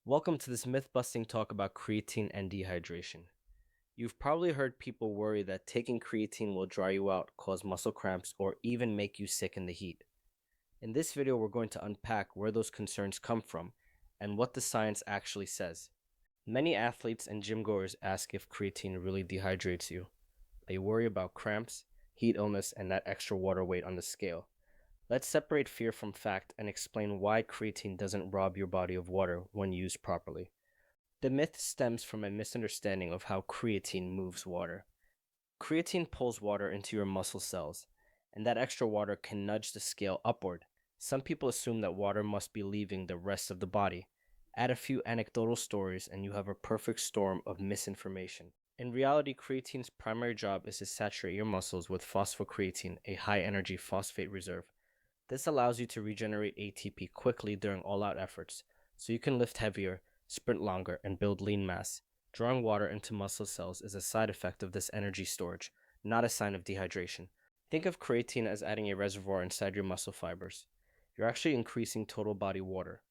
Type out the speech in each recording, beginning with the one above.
Welcome to this myth-busting talk about creatine and dehydration. You've probably heard people worry that taking creatine will dry you out, cause muscle cramps, or even make you sick in the heat. In this video, we're going to unpack where those concerns come from and what the science actually says. Many athletes and gym goers ask if creatine really dehydrates you. They worry about cramps, heat illness, and that extra water weight on the scale. Let's separate fear from fact and explain why creatine doesn't rob your body of water when used properly. The myth stems from a misunderstanding of how creatine moves water. Creatine pulls water into your muscle cells, and that extra water can nudge the scale upward. Some people assume that water must be leaving the rest of the body. Add a few anecdotal stories, and you have a perfect storm of misinformation. In reality, creatine's primary job is to saturate your muscles with phosphocreatine, a high energy phosphate reserve. This allows you to regenerate ATP quickly during all out efforts, so you can lift heavier, sprint longer, and build lean mass. Drawing water into muscle cells is a side effect of this energy storage, not a sign of dehydration. Think of creatine as adding a reservoir inside your muscle fibers. You're actually increasing total body water.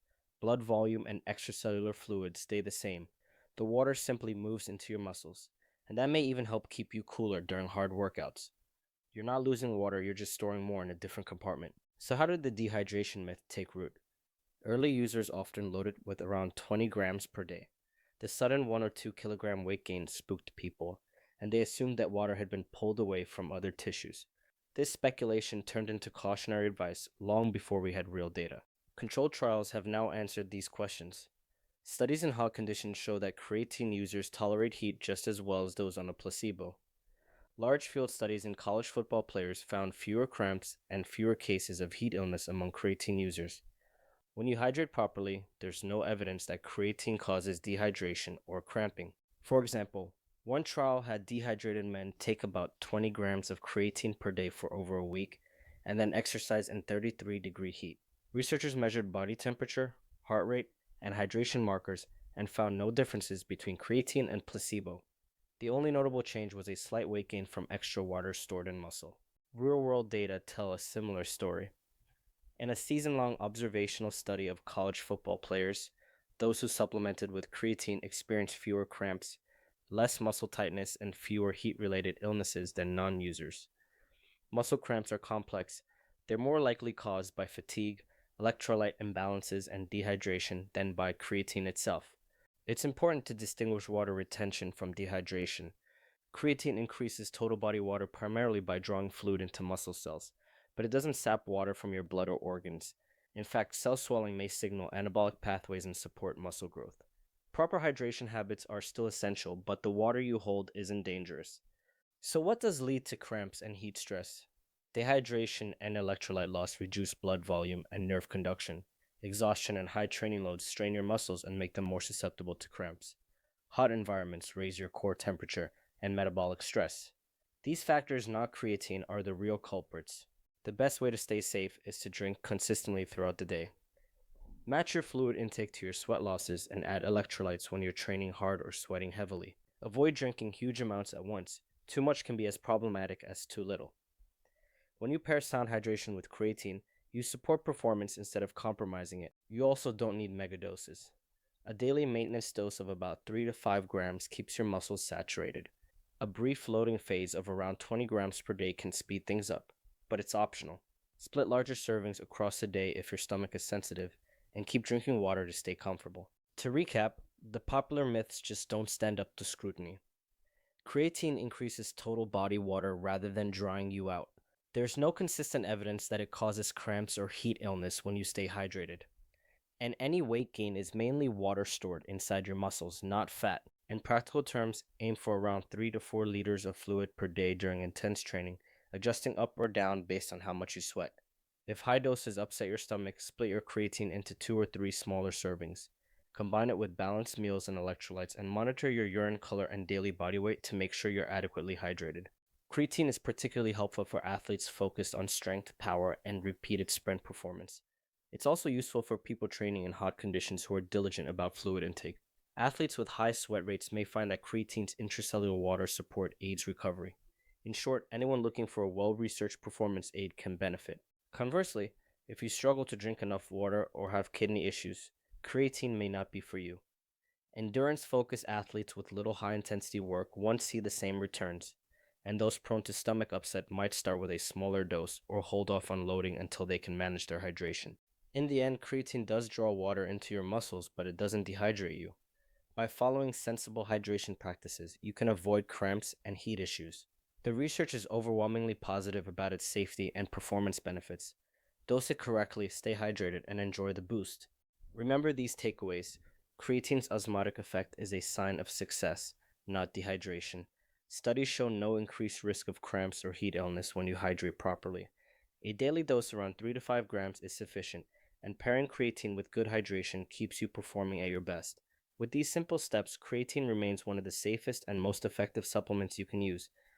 Blood volume and extracellular fluid stay the same. The water simply moves into your muscles, and that may even help keep you cooler during hard workouts. You're not losing water, you're just storing more in a different compartment. So, how did the dehydration myth take root? Early users often loaded with around 20 grams per day. The sudden 1 or 2 kilogram weight gain spooked people, and they assumed that water had been pulled away from other tissues. This speculation turned into cautionary advice long before we had real data. Controlled trials have now answered these questions. Studies in hot conditions show that creatine users tolerate heat just as well as those on a placebo. Large field studies in college football players found fewer cramps and fewer cases of heat illness among creatine users. When you hydrate properly, there's no evidence that creatine causes dehydration or cramping. For example, one trial had dehydrated men take about 20 grams of creatine per day for over a week and then exercise in 33-degree heat. Researchers measured body temperature, heart rate, and hydration markers and found no differences between creatine and placebo. The only notable change was a slight weight gain from extra water stored in muscle. Real-world data tell a similar story. In a season-long observational study of college football players, those who supplemented with creatine experienced fewer cramps, less muscle tightness, and fewer heat-related illnesses than non-users. Muscle cramps are complex. They're more likely caused by fatigue, electrolyte imbalances, and dehydration than by creatine itself. It's important to distinguish water retention from dehydration. Creatine increases total body water primarily by drawing fluid into muscle cells, but it doesn't sap water from your blood or organs. In fact, cell swelling may signal anabolic pathways and support muscle growth. Proper hydration habits are still essential, but the water you hold isn't dangerous. So, what does lead to cramps and heat stress? Dehydration and electrolyte loss reduce blood volume and nerve conduction. Exhaustion and high training loads strain your muscles and make them more susceptible to cramps. Hot environments raise your core temperature and metabolic stress. These factors, not creatine, are the real culprits. The best way to stay safe is to drink consistently throughout the day. Match your fluid intake to your sweat losses and add electrolytes when you're training hard or sweating heavily. Avoid drinking huge amounts at once. Too much can be as problematic as too little. When you pair sound hydration with creatine, you support performance instead of compromising it. You also don't need megadoses. A daily maintenance dose of about 3 to 5 grams keeps your muscles saturated. A brief loading phase of around 20 grams per day can speed things up, but it's optional. Split larger servings across the day if your stomach is sensitive, and keep drinking water to stay comfortable. To recap, the popular myths just don't stand up to scrutiny. Creatine increases total body water rather than drying you out. There's no consistent evidence that it causes cramps or heat illness when you stay hydrated. And any weight gain is mainly water stored inside your muscles, not fat. In practical terms, aim for around 3 to 4 liters of fluid per day during intense training, adjusting up or down based on how much you sweat. If high doses upset your stomach, split your creatine into 2 or 3 smaller servings. Combine it with balanced meals and electrolytes, and monitor your urine color and daily body weight to make sure you're adequately hydrated. Creatine is particularly helpful for athletes focused on strength, power, and repeated sprint performance. It's also useful for people training in hot conditions who are diligent about fluid intake. Athletes with high sweat rates may find that creatine's intracellular water support aids recovery. In short, anyone looking for a well-researched performance aid can benefit. Conversely, if you struggle to drink enough water or have kidney issues, creatine may not be for you. Endurance focused athletes with little high intensity work won't see the same returns, and those prone to stomach upset might start with a smaller dose or hold off on loading until they can manage their hydration. In the end, creatine does draw water into your muscles, but it doesn't dehydrate you. By following sensible hydration practices, you can avoid cramps and heat issues. The research is overwhelmingly positive about its safety and performance benefits. Dose it correctly, stay hydrated, and enjoy the boost. Remember these takeaways. Creatine's osmotic effect is a sign of success, not dehydration. Studies show no increased risk of cramps or heat illness when you hydrate properly. A daily dose around 3 to 5 grams is sufficient, and pairing creatine with good hydration keeps you performing at your best. With these simple steps, creatine remains one of the safest and most effective supplements you can use,